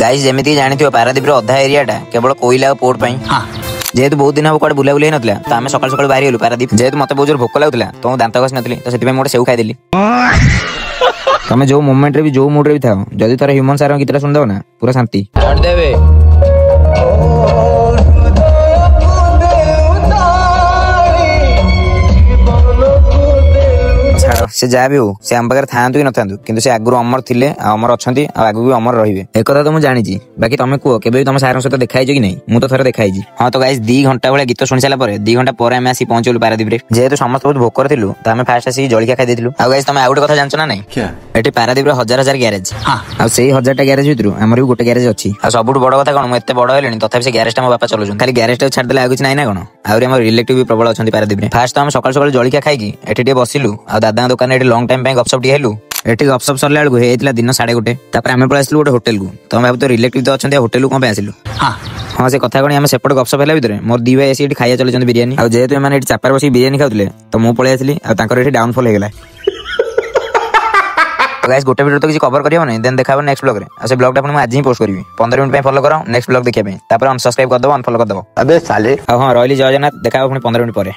Guys जेमिति जानिथियो Paradip रो अधा एरियाटा केवल कोइला और पोर्ट पई जेहेतु बहुत दिन हम कुआडे बुला बुला नथिला त आमे सकाळ सकाळ बाहरी गेलु पारादीप जेहेतु मते बहुत जोर भोक लागुतला तो दांत घस नथली तो सेति पे मोटे सेउ खाइ देली। तमे जो मोमेंट रे भी जो मूड रे भी थाओ जदी तोरा ह्यूमन सार गीतरा सुन दो ना पूरा शांति हट देबे। से जहाँ भी हो से आम पाखे था कि नथांतु किंतु से आगुरी अमर थिले अमर अछंती आगु भी अमर रहिबे एक कथा तो मु जानिची बाकी तमे कुओ केबे भी तम सारन सहित देखाइछ कि नहीं मु तो थरे देखाइछि। हां तो गाइस 2 घंटा बेले गीत सुनि साला परे 2 घंटा परे हम आसी पहुंचलु पारादीप रे जेहेतु समस्त बहुत भोकर थिलु त हम फास्ट आसी जळिया खाइ देथिलु। आ गाइस तमे आउट कथा जानछ ना नहीं एटी पारादीप रे हजार हजार गैरेज आ सेही 1000 टा गैरेज भितरु हमर भी गोटे गैरेज अछि। आ सबुठ बड़ कथा कोन मु एते बड़ हेलेनी तथापि से गैरेज टा मो बापा चलौछन खाली गैरेज टा छाड़ देले आगु नाही ना कोन आउरी हमर रिलेटिव भी प्रबल अछंती पारादीप रे। फास्ट हम सकाळ सकाळ जळिया खाइकी एटी टे बसिलु आ दादा दुकान एटी लॉन्ग टाइम पे गपसप टी हेलु एटी गपसप सरला बेलू हेतला दिन 1:30 तापर आमे पळा आसलु गोटे होटल को तो हम तो रिलेटिव तो अछंती होटल को कोन पे आसिलु। हां से कथा कोनी हम सेपट गपसप हेला भितरे मोर दी भाई एसी एटी खाइया चलछन बिरयानी आ जेहेतु माने एटी चापर बसी बिरयानी खाउतले तो मु पळे आसली आ तांकर एटी डाउनफॉल हे गेला। तो गाइस गोटे वीडियो तो किसी कवर करियो नै देन देखाबो नेक्स्ट ब्लॉग रे आ से ब्लॉग टा अपन आज ही पोस्ट करबी 15 मिनिट पे फॉलो करो नेक्स्ट ब्लॉग देखिया पे तापर अनसब्सक्राइब कर दबो अनफॉलो कर दबो अबे साले। हां रहली जय जगन्नाथ देखाबो अपन 15 मिनिट परे।